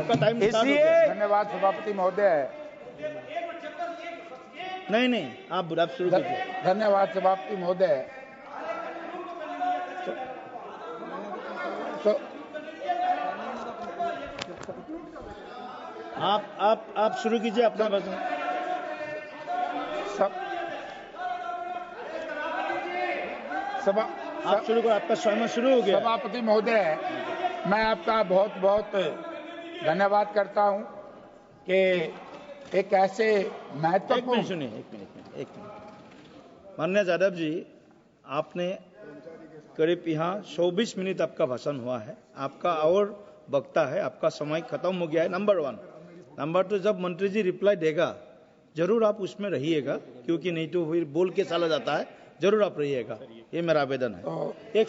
आपका time start हो इसलिए गया। धन्यवाद सभापति महोदय। नहीं, आप शुरू कीजिए। धन्यवाद सभापति महोदय। तो आप शुरू कीजिए अपना भाषण। आप शुरू करो, आपका समय शुरू हो गया। सभापति महोदय, मैं आपका बहुत बहुत धन्यवाद करता हूं कि एक ऐसे महत्वपूर्ण। एक मिनट। माननीय जाधव जी, आपने करीब यहाँ 24 मिनट आपका भाषण हुआ है। आपका और वक्ता है, आपका समय खत्म हो गया है। नंबर 1। नंबर 2, जब मंत्री जी रिप्लाई देगा जरूर आप उसमें रहिएगा, क्योंकि नहीं तो फिर बोल के चला जाता है। जरूर आप रहिएगा, ये मेरा आवेदन है। एक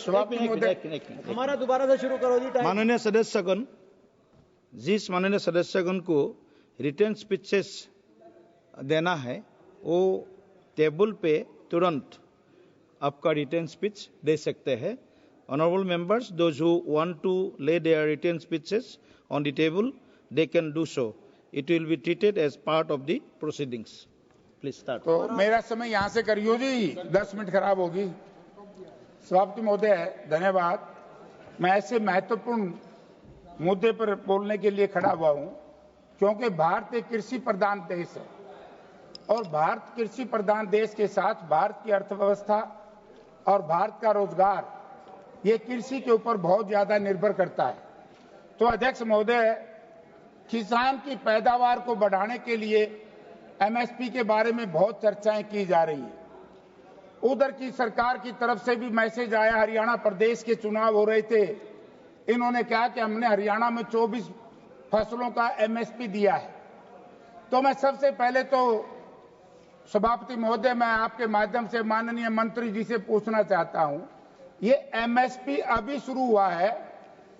हमारा दोबारा से शुरू करो जी। माननीय सदस्यगण, जिस माननीय सदस्यगण को रिटर्न स्पीचेस देना है वो टेबल पे तुरंत आपका रिटर्न स्पीच दे सकते हैं। Honorable members, those who want to lay their written speeches on the table, they can do so. It will be treated as part of the proceedings. Please start. तो मेरा समय यहाँ से करियो जी, 10 मिनट खराब होगी। सभापति महोदय धन्यवाद। मैं ऐसे महत्वपूर्ण मुद्दे पर बोलने के लिए खड़ा हुआ हूँ क्योंकि भारत एक कृषि प्रधान देश है और भारत कृषि प्रधान देश के साथ भारत की अर्थव्यवस्था और भारत का रोजगार ये कृषि के ऊपर बहुत ज्यादा निर्भर करता है। तो अध्यक्ष महोदय, किसान की पैदावार को बढ़ाने के लिए एमएसपी के बारे में बहुत चर्चाएं की जा रही है। उधर की सरकार की तरफ से भी मैसेज आया, हरियाणा प्रदेश के चुनाव हो रहे थे, इन्होंने कहा कि हमने हरियाणा में 24 फसलों का एमएसपी दिया है। तो मैं सबसे पहले तो सभापति महोदय, मैं आपके माध्यम से माननीय मंत्री जी से पूछना चाहता हूं, ये एमएसपी अभी शुरू हुआ है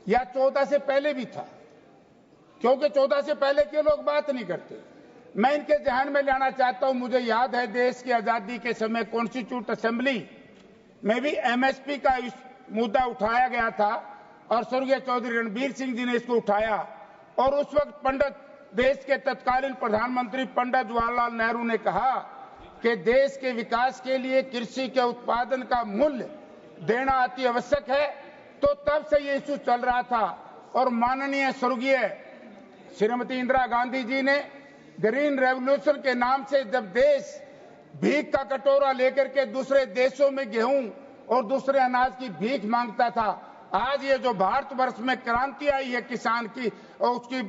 या 14 से पहले भी था? क्योंकि 14 से पहले के लोग बात नहीं करते। मैं इनके ध्यान में लाना चाहता हूं, मुझे याद है देश की आजादी के समय कॉन्स्टिट्यूट असेंबली में भी एमएसपी का मुद्दा उठाया गया था और स्वर्गीय चौधरी रणबीर सिंह जी ने इसको उठाया और उस वक्त देश के तत्कालीन प्रधानमंत्री पंडित जवाहरलाल नेहरू ने कहा कि देश के विकास के लिए कृषि के उत्पादन का मूल्य देना अति आवश्यक है। तो तब से ये इश्यू चल रहा था और माननीय स्वर्गीय श्रीमती इंदिरा गांधी जी ने ग्रीन रेवोल्यूशन के नाम से जब देश भीख का कटोरा लेकर के दूसरे देशों में गेहूं और दूसरे अनाज की भीख मांगता था, आज ये जो भारतवर्ष में क्रांति आई है किसान की और उसकी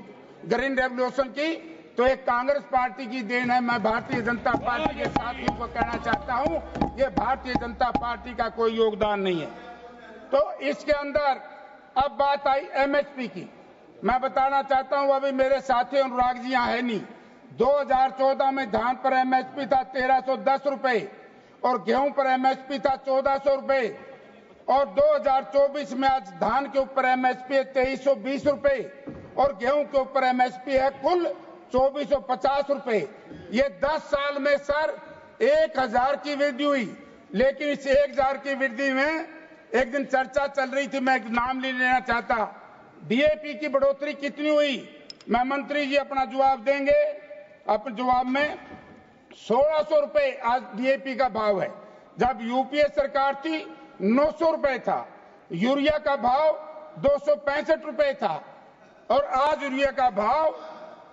ग्रीन रेवोल्यूशन की, तो एक कांग्रेस पार्टी की देन है। मैं भारतीय जनता पार्टी के साथियों को कहना चाहता हूं, ये भारतीय जनता पार्टी का कोई योगदान नहीं है। तो इसके अंदर अब बात आई एमएसपी की। मैं बताना चाहता हूं, अभी मेरे साथी अनुराग जी यहाँ है नहीं, 2014 में धान पर एमएसपी था 1310 रुपए और गेहूं पर एमएसपी था 1400 रुपए और 2024 में आज धान के ऊपर एमएसपी है 2320 रुपए और गेहूं के ऊपर एमएसपी है कुल 2450 रुपए। ये 10 साल में सर 1000 की वृद्धि हुई, लेकिन इस 1000 की वृद्धि में एक दिन चर्चा चल रही थी, मैं नाम नहीं लेना चाहता, डीएपी की बढ़ोतरी कितनी हुई? मैं मंत्री जी अपना जवाब देंगे। अपने जवाब में 1600 रुपए आज डीएपी का भाव है। जब यूपीए सरकार थी 900 रुपए था, यूरिया का भाव 265 रुपए था और आज यूरिया का भाव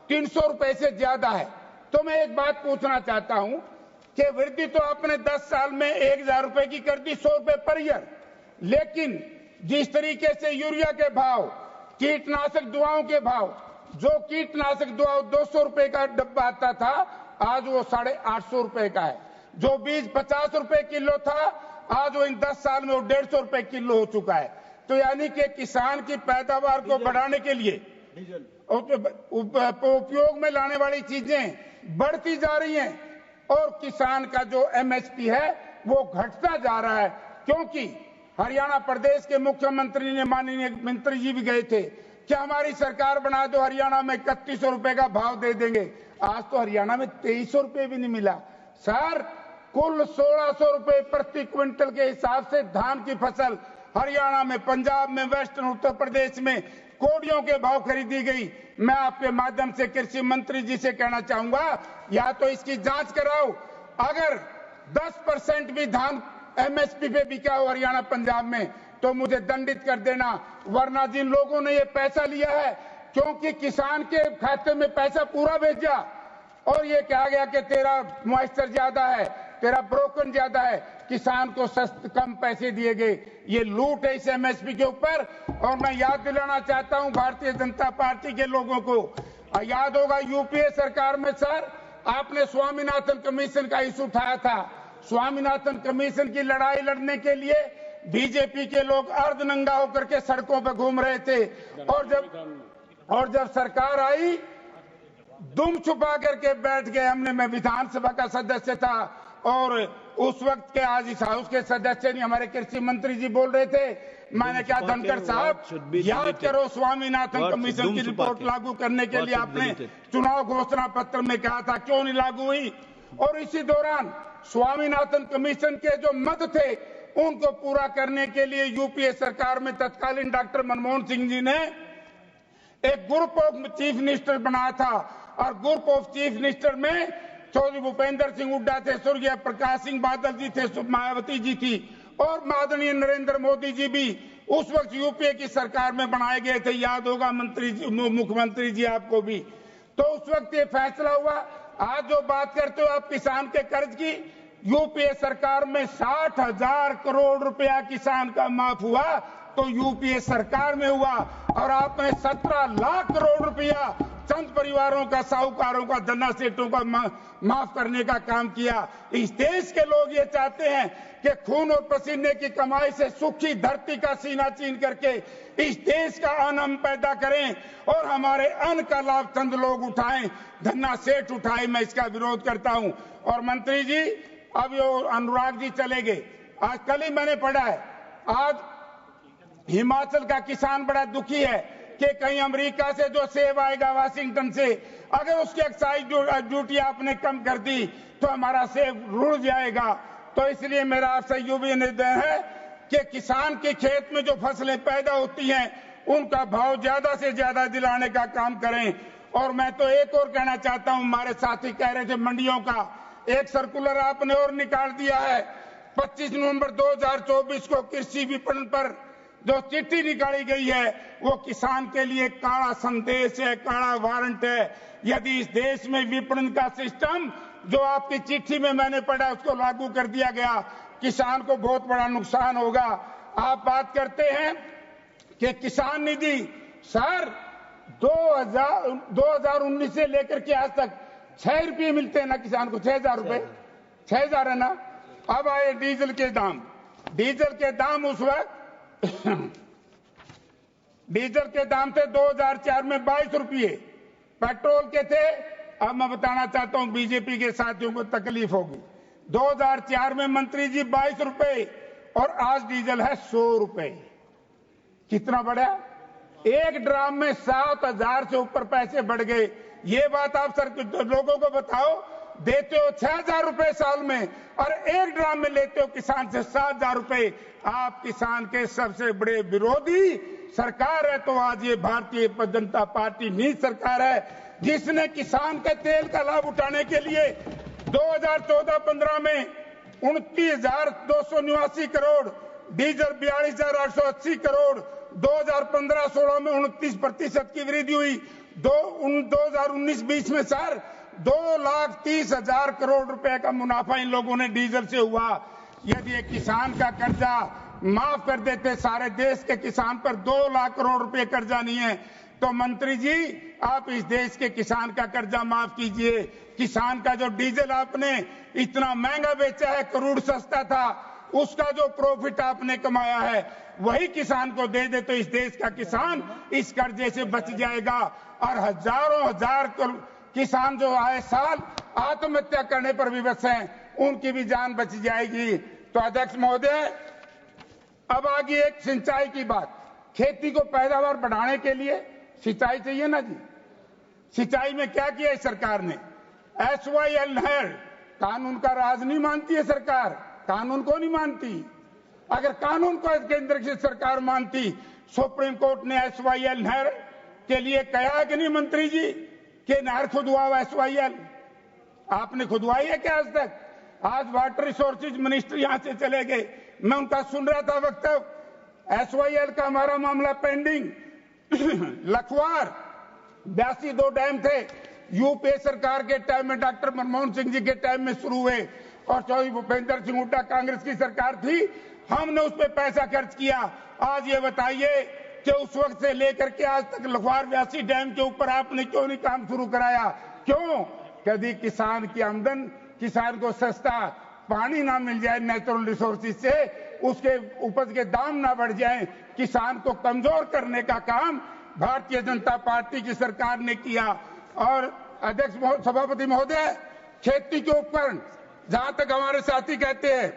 300 रुपए से ज्यादा है। तो मैं एक बात पूछना चाहता हूं कि वृद्धि तो आपने 10 साल में 1000 रुपए की कर दी, 100 रुपए पर ईयर, लेकिन जिस तरीके से यूरिया के भाव, कीटनाशक दवाओं के भाव, जो कीटनाशक दवा 200 रुपए का डब्बा आता था आज वो 850 रुपए का है। जो बीज 50 रुपए किलो था आज वो इन 10 साल में वो 150 रुपए किलो हो चुका है। तो यानी कि किसान की पैदावार को बढ़ाने के लिए उपयोग में लाने वाली चीजें बढ़ती जा रही हैं और किसान का जो एमएसपी है वो घटता जा रहा है। क्योंकि हरियाणा प्रदेश के मुख्यमंत्री ने, माननीय मंत्री जी भी गए थे, क्या हमारी सरकार बना दो, हरियाणा में 3100 रुपए का भाव दे देंगे। आज तो हरियाणा में 2300 रुपए भी नहीं मिला सर। कुल 1600 रुपए प्रति क्विंटल के हिसाब से धान की फसल हरियाणा में, पंजाब में, वेस्टर्न उत्तर प्रदेश में कोड़ियों के भाव खरीदी गई। मैं आपके माध्यम से कृषि मंत्री जी से कहना चाहूंगा, या तो इसकी जांच कराओ, अगर 10% भी धान एमएसपी पे बिका हो हरियाणा पंजाब में तो मुझे दंडित कर देना, वरना जिन लोगों ने ये पैसा लिया है क्योंकि किसान के खाते में पैसा पूरा भेजा और ये कहा गया कि तेरा मॉइस्चर ज्यादा है, तेरा ब्रोकन ज्यादा है, किसान को कम पैसे दिए गए। ये लूट है इस एमएसपी के ऊपर। और मैं याद दिलाना चाहता हूं भारतीय जनता पार्टी के लोगों को, याद होगा यूपीए सरकार में सर आपने स्वामीनाथन कमीशन का इशू उठाया था। स्वामीनाथन कमीशन की लड़ाई लड़ने के लिए बीजेपी के लोग अर्धनंगा होकर के सड़कों पर घूम रहे थे और जब सरकार आई दुम छुपा करके बैठ गए। मैं विधानसभा का सदस्य था और उस वक्त के आज इस हाउस के सदस्य नहीं, हमारे कृषि मंत्री जी बोल रहे थे। मैंने क्या धनखड़ साहब याद करो, स्वामीनाथन कमीशन की रिपोर्ट लागू करने के लिए आपने चुनाव घोषणा पत्र में कहा था, क्यों नहीं लागू हुई? और इसी दौरान स्वामीनाथन कमीशन के जो मद थे उनको पूरा करने के लिए यूपीए सरकार में तत्कालीन डॉक्टर मनमोहन सिंह जी ने एक ग्रुप ऑफ चीफ मिनिस्टर बनाया था और ग्रुप ऑफ चीफ मिनिस्टर में चौधरी भूपेंद्र सिंह हुड्डा थे, स्वर्गीय प्रकाश सिंह बादल जी थे, मायावती जी थी और माननीय नरेंद्र मोदी जी भी उस वक्त यूपीए की सरकार में बनाए गए थे। याद होगा मुख्यमंत्री जी आपको भी। तो उस वक्त ये फैसला हुआ। आज जो बात करते हो आप किसान के कर्ज की, यूपीए सरकार में 60,000 करोड़ रुपया किसान का माफ हुआ तो यूपीए सरकार में हुआ और आपने 17 लाख करोड़ रुपया चंद परिवारों का, साहूकारों का, धन्ना सेठों का माफ करने का काम किया। इस देश के लोग ये चाहते हैं कि खून और पसीने की कमाई से सुखी धरती का सीना चीन करके इस देश का अन्न हम पैदा करें और हमारे अन्न का लाभ चंद लोग उठाएं, धन्ना सेठ उठाए। मैं इसका विरोध करता हूं। और मंत्री जी अब ये अनुराग जी चले गए। आज कल ही मैंने पढ़ा है, आज हिमाचल का किसान बड़ा दुखी है कि कहीं अमेरिका से जो सेब आएगा वाशिंगटन से, अगर उसकी एक्साइज ड्यूटी आपने कम कर दी तो हमारा सेब रुड़ जाएगा। तो इसलिए मेरा आपसे ये भी निवेदन है कि किसान के खेत में जो फसलें पैदा होती हैं उनका भाव ज्यादा से ज्यादा दिलाने का काम करें। और मैं तो एक और कहना चाहता हूं, हमारे साथी कह रहे थे मंडियों का एक सर्कुलर आपने और निकाल दिया है। 25 नवंबर 2024 को कृषि विपणन पर जो चिट्ठी निकाली गई है वो किसान के लिए काला संदेश है, काला वारंट है। यदि इस देश में विपणन का सिस्टम जो आपकी चिट्ठी में मैंने पढ़ा उसको लागू कर दिया गया, किसान को बहुत बड़ा नुकसान होगा। आप बात करते हैं कि किसान निधि, सर 2019 से लेकर के आज तक 6 रुपये मिलते हैं ना किसान को, 6,000 रुपए, 6,000 है ना। अब आए डीजल के दाम। डीजल के दाम उस वक्त डीजल के दाम थे 2004 में 22 रुपये, पेट्रोल के थे। अब मैं बताना चाहता हूं बीजेपी के साथियों को तकलीफ होगी। 2004 में मंत्री जी 22 रुपए और आज डीजल है 100 रुपए। कितना बढ़ा? एक ड्राम में 7,000 से ऊपर पैसे बढ़ गए। ये बात आप सर लोगों को बताओ। देते हो 6,000 रुपए साल में और एक ड्राम में लेते हो किसान से 7,000 रुपए। आप किसान के सबसे बड़े विरोधी सरकार है। तो आज ये भारतीय जनता पार्टी नीच सरकार है जिसने किसान के तेल का लाभ उठाने के लिए 2014-15 में 29,289 करोड़, डीजल 42,880 करोड़, 2015-16 में 29% की वृद्धि हुई। 2019-20 में सर 2,30,000 करोड़ रुपए का मुनाफा इन लोगों ने डीजल से हुआ। यदि एक किसान का कर्जा माफ कर देते, सारे देश के किसान पर 2 लाख करोड़ रुपए कर्जा नहीं है, तो मंत्री जी आप इस देश के किसान का कर्जा माफ कीजिए। किसान का जो डीजल आपने इतना महंगा बेचा है, करोड़ सस्ता था, उसका जो प्रॉफिट आपने कमाया है वही किसान को दे दे तो इस देश का किसान इस कर्जे से बच जाएगा। और हजार किसान जो आए साल आत्महत्या करने पर विवश हैं, उनकी भी जान बच जाएगी। तो अध्यक्ष महोदय, अब आ गई एक सिंचाई की बात। खेती को पैदावार बढ़ाने के लिए सिंचाई चाहिए ना जी। सिंचाई में क्या किया है सरकार ने? SYL नहर, कानून का राज नहीं मानती है सरकार, कानून को नहीं मानती। अगर कानून को केंद्र की सरकार मानती, सुप्रीम कोर्ट ने SYL नहर के लिए कहा कि नहीं मंत्री जी कि नहर खुदवाओ SYL? आपने खुदवाई है क्या आज तक? आज वाटर रिसोर्सेज मिनिस्टर यहां से चले गए, मैं उनका सुन रहा था वक्तव्य। SYL का हमारा मामला पेंडिंग। लखवार 82 दो डैम थे, यूपीए सरकार के टाइम में, डॉक्टर मनमोहन सिंह जी के टाइम में शुरू हुए, और चौधरी भूपेंद्र सिंह हुड्डा कांग्रेस की सरकार थी, हमने उस पर पैसा खर्च किया। आज ये बताइए कि उस वक्त से लेकर के आज तक लखवार 82 डैम के ऊपर आपने क्यों नहीं काम शुरू कराया? क्यों? कभी किसान की आमदन, किसान को सस्ता पानी ना मिल जाए नेचुरल रिसोर्सेज से, उसके उपज के दाम ना बढ़ जाए, किसान को कमजोर करने का काम भारतीय जनता पार्टी की सरकार ने किया। और अध्यक्ष सभापति महोदय, खेती के उपकरण, जहां तक हमारे साथी कहते हैं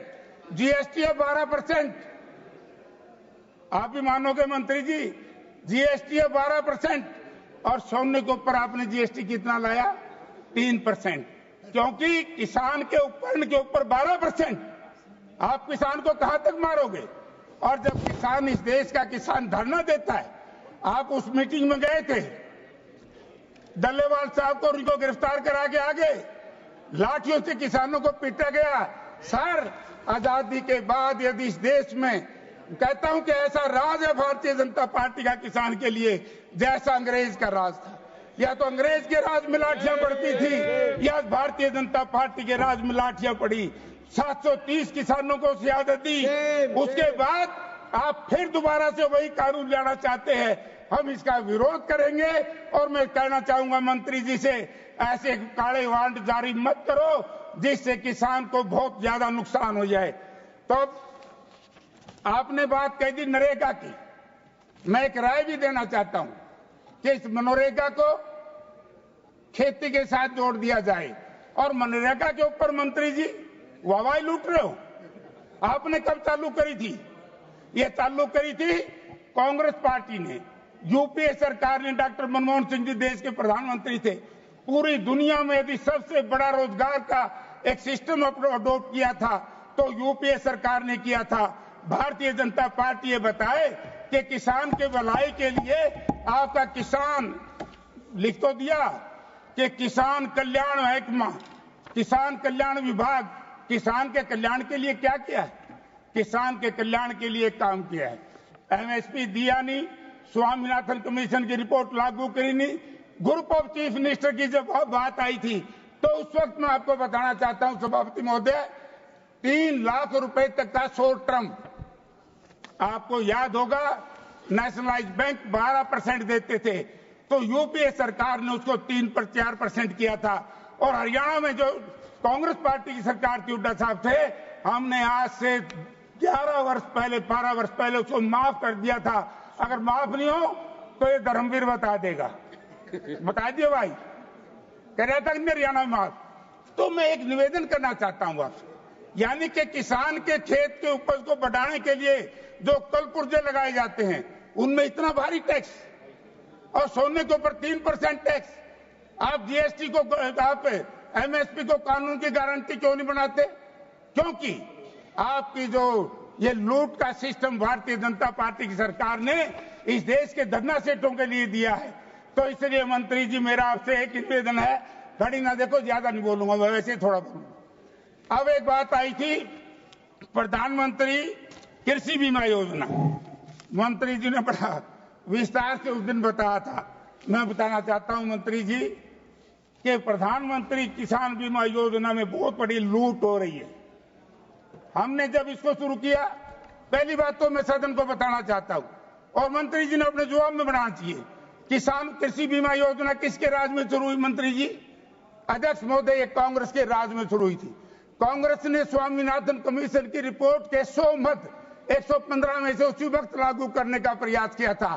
GST है 12%, आप भी मानोगे मंत्री जी, GST है 12%, और सोने के ऊपर आपने GST कितना लाया? 3%, क्योंकि किसान के उपकरण के ऊपर 12%। आप किसान को कहां तक मारोगे? और जब किसान, इस देश का किसान धरना देता है, आप उस मीटिंग में गए थे, डल्लेवाल साहब को उनको गिरफ्तार करा के आ गए, लाठियों से किसानों को पीटा गया। सर, आजादी के बाद यदि इस देश में, कहता हूं कि ऐसा राज है भारतीय जनता पार्टी का किसान के लिए जैसा अंग्रेज का राज था। या तो अंग्रेज के राज में लाठियां पड़ती थी, या भारतीय जनता पार्टी के राज में लाठियां पड़ी। 730 किसानों को शहादत दी, उसके बाद आप फिर दोबारा से वही कानून लाना चाहते हैं। हम इसका विरोध करेंगे, और मैं कहना चाहूंगा मंत्री जी से, ऐसे काले वारंट जारी मत करो जिससे किसान को बहुत ज्यादा नुकसान हो जाए। तो आपने बात कही थी नरेगा की, मैं एक राय भी देना चाहता हूं कि इस मनरेगा को खेती के साथ जोड़ दिया जाए। और मनरेगा के ऊपर मंत्री जी वाहवाही लूट रहे हो। आपने कब चालू करी थी? ये चालू करी थी कांग्रेस पार्टी ने, यूपीए सरकार ने। डॉक्टर मनमोहन सिंह जी देश के प्रधानमंत्री थे। पूरी दुनिया में यदि सबसे बड़ा रोजगार का एक सिस्टम अडॉप्ट किया था तो यूपीए सरकार ने किया था। भारतीय जनता पार्टी ये बताए कि किसान के भलाई के लिए आपका किसान, लिख तो दिया कि किसान कल्याण महकमा, किसान कल्याण विभाग, किसान के कल्याण के लिए क्या किया है? किसान के कल्याण के लिए काम किया है। MSP दिया नहीं, स्वामीनाथन कमीशन की रिपोर्ट लागू करी नहीं। ग्रुप ऑफ चीफ मिनिस्टर की जब बात आई थी तो उस वक्त मैं आपको बताना चाहता हूं सभापति महोदय, 3 लाख रुपए तक का शॉर्ट टर्म, आपको याद होगा नेशनलाइज बैंक 12% देते थे, तो यूपीए सरकार ने उसको 3-4% किया था। और हरियाणा में जो कांग्रेस पार्टी की सरकार थी, हुड्डा साहब थे, हमने आज से 11 वर्ष पहले, 12 वर्ष पहले उसको माफ कर दिया था। अगर माफ नहीं हो तो ये धर्मवीर बता देगा, बता दिए भाई, कह रहा था कि हरियाणा में माफ। तो मैं एक निवेदन करना चाहता हूं आपसे, यानी कि किसान के खेत के उपज को बढ़ाने के लिए जो कल पुर्जे लगाए जाते हैं उनमें इतना भारी टैक्स, और सोने के ऊपर 3% टैक्स। आप GST को, आप MSP को कानून की गारंटी क्यों नहीं बनाते? क्योंकि आपकी जो ये लूट का सिस्टम भारतीय जनता पार्टी की सरकार ने इस देश के धन्ना सेठों के लिए दिया है। तो इसलिए मंत्री जी मेरा आपसे एक निवेदन है, घड़ी ना देखो, ज्यादा नहीं बोलूंगा, वैसे थोड़ा बोलूंगा। अब एक बात आई थी प्रधानमंत्री कृषि बीमा योजना, मंत्री जी ने बड़ा विस्तार से उस दिन बताया था। मैं बताना चाहता हूं मंत्री जी कि प्रधानमंत्री किसान बीमा योजना में बहुत बड़ी लूट हो रही है। हमने जब इसको शुरू किया, पहली बात तो मैं सदन को बताना चाहता हूं, और मंत्री जी ने अपने जवाब में बनाना चाहिए, किसान कृषि बीमा योजना किसके राज में शुरू हुई मंत्री जी? अध्यक्ष महोदय, ये कांग्रेस के राज में शुरू हुई थी। कांग्रेस ने स्वामीनाथन कमीशन की रिपोर्ट के 100 मद 115 में से उसी वक्त लागू करने का प्रयास किया था।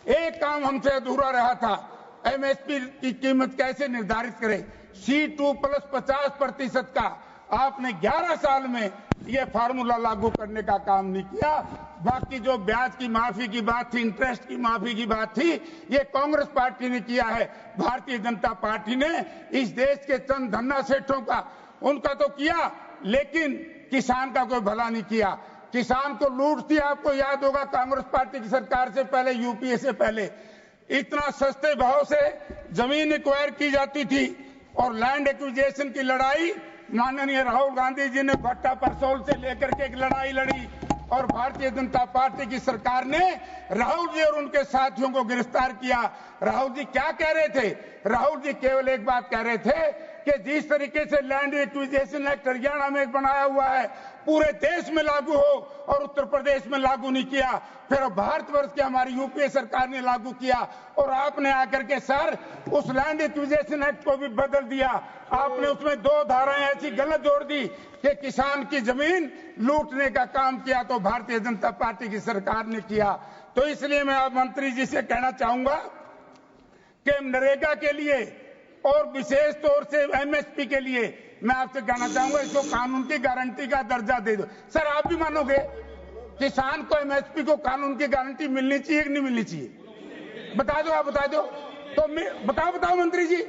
एक काम हमसे अधूरा रहा था, MSP की कीमत कैसे निर्धारित करें। C2 प्लस 50% का आपने 11 साल में ये फार्मूला लागू करने का काम नहीं किया। बाकी जो ब्याज की माफी की बात थी, इंटरेस्ट की माफी की बात थी, ये कांग्रेस पार्टी ने किया है। भारतीय जनता पार्टी ने इस देश के चंद धन्ना सेठों का, उनका तो किया, लेकिन किसान का कोई भला नहीं किया। किसान को लूट थी। आपको याद होगा कांग्रेस पार्टी की सरकार से पहले, यूपीए से पहले, इतना सस्ते भाव से जमीन एक्वायर की जाती थी और लैंड एक्विजिशन की लड़ाई माननीय राहुल गांधी जी ने भट्टा परसोल से लेकर के एक लड़ाई लड़ी और भारतीय जनता पार्टी की सरकार ने राहुल जी और उनके साथियों को गिरफ्तार किया। राहुल जी क्या कह रहे थे? राहुल जी केवल एक बात कह रहे थे कि जिस तरीके से लैंड एक्विजिशन एक्ट हरियाणा में बनाया हुआ है पूरे देश में लागू हो, और उत्तर प्रदेश में लागू नहीं किया। फिर भारतवर्ष की हमारी यूपीए सरकार ने लागू किया और आपने आकर के सर उस लैंड एक्विजिशन एक्ट को भी बदल दिया। आपने उसमें 2 धाराएं ऐसी गलत जोड़ दी कि किसान की जमीन लूटने का काम किया, तो भारतीय जनता पार्टी की सरकार ने किया। तो इसलिए मैं अब मंत्री जी से कहना चाहूंगा कि नरेगा के लिए और विशेष तौर से एमएसपी के लिए मैं आपसे कहना चाहूंगा इसको कानून की गारंटी का दर्जा दे दो। सर आप भी मानोगे किसान को एमएसपी को कानून की गारंटी मिलनी चाहिए कि नहीं मिलनी चाहिए? बता दो, आप बता दो तो बताओ मंत्री जी,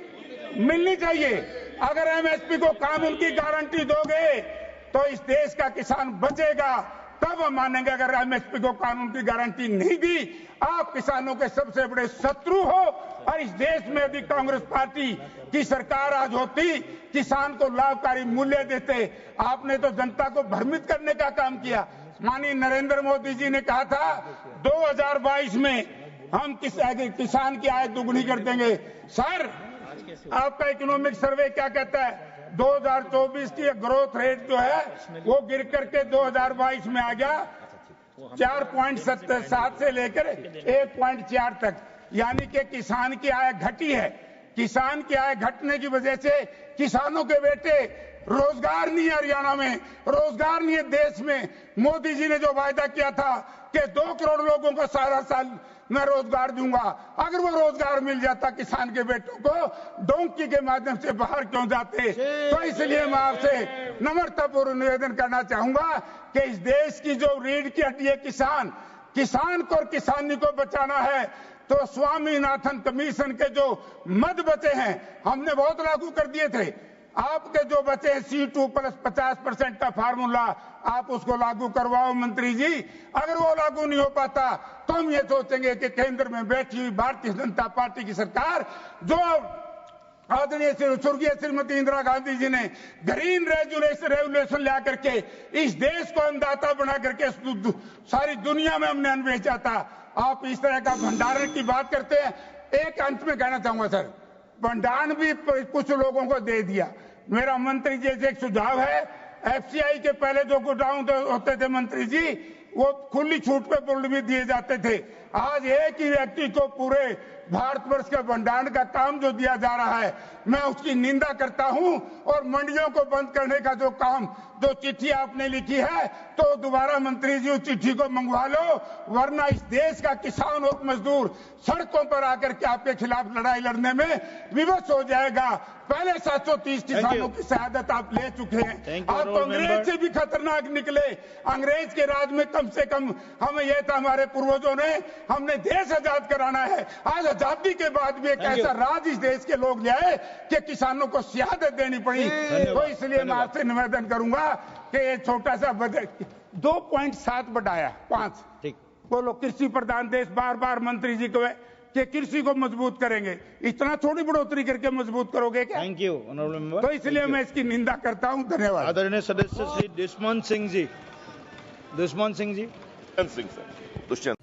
मिलनी चाहिए। अगर एमएसपी को कानून की गारंटी दोगे तो इस देश का किसान बचेगा, तब हम मानेंगे। अगर एमएसपी को कानून की गारंटी नहीं दी, आप किसानों के सबसे बड़े शत्रु हो। और इस देश में यदि कांग्रेस पार्टी की सरकार आज होती, किसान को लाभकारी मूल्य देते। आपने तो जनता को भ्रमित करने का काम किया। माननीय नरेंद्र मोदी जी ने कहा था 2022 में हम किसान की आय दुगुनी कर देंगे। सर आपका इकोनॉमिक सर्वे क्या कहता है? 2024 की ग्रोथ रेट जो है वो गिर करके 2022 में आ गया 4.7 से लेकर 1.4 तक, यानी कि किसान की आय घटी है। किसान की आय घटने की वजह से किसानों के बेटे रोजगार नहीं है, हरियाणा में रोजगार नहीं है, देश में। मोदी जी ने जो वायदा किया था कि 2 करोड़ लोगों को सारा साल मैं रोजगार दूंगा, अगर वो रोजगार मिल जाता किसान के बेटों को, डोंकी के माध्यम से बाहर क्यों जाते? तो इसलिए मैं आपसे नम्रतापूर्वक निवेदन करना चाहूंगा कि इस देश की जो रीढ़ की हड्डी है किसान को और किसानी को बचाना है, तो स्वामीनाथन कमीशन के जो मद बचे हैं हमने बहुत लागू कर दिए थे। आपके जो बचे हैं C2 प्लस 50% का फार्मूला, आप उसको लागू करवाओ मंत्री जी। अगर वो लागू नहीं हो पाता तो हम ये सोचेंगे कि केंद्र में बैठी हुई भारतीय जनता पार्टी की सरकार, जो आदरणीय स्वर्गीय श्रीमती इंदिरा गांधी जी ने ग्रीन रेवोल्यूशन ला करके इस देश को अन्नदाता बना करके सारी दुनिया में हमने अन्न बेचा था। आप इस तरह का भंडारण की बात करते हैं। एक अंत में कहना चाहूंगा सर, भंडारण भी कुछ लोगों को दे दिया। मेरा मंत्री जी से एक सुझाव है, एफसीआई के पहले जो गोडाउन होते थे मंत्री जी, वो खुली छूट पे पुल भी दिए जाते थे। आज एक ही व्यक्ति को पूरे भारतवर्ष के भंडारण का काम जो दिया जा रहा है, मैं उसकी निंदा करता हूं। और मंडियों को बंद करने का जो काम, जो चिट्ठी आपने लिखी है, तो दोबारा मंत्री जी उस चिट्ठी को मंगवा लो, वरना इस देश का किसान और मजदूर सड़कों पर आकर के आपके खिलाफ लड़ाई लड़ने में विवश हो जाएगा। पहले 730 किसानों की शहादत आप ले चुके हैं। आप अंग्रेज से भी खतरनाक निकले। अंग्रेज के राज में कम से कम हमें यह था, हमारे पूर्वजों ने, हमने देश आजाद कराना है। आज आजादी के बाद भी एक ऐसा राज इस देश के लोग ले आए कि किसानों को शहादत देनी पड़ी। तो इसलिए मैं आपसे निवेदन करूंगा कि ये छोटा सा बजट 2.7 बढ़ाया 5, ठीक बोलो कृषि प्रधान देश, बार बार मंत्री जी को कि कृषि को मजबूत करेंगे, इतना थोड़ी बढ़ोतरी करके मजबूत करोगे क्या? Thank you honourable member. तो इसलिए मैं इसकी निंदा करता हूं। धन्यवाद। आदरणीय सदस्य श्री दुष्यंत सिंह जी। दुष्यंत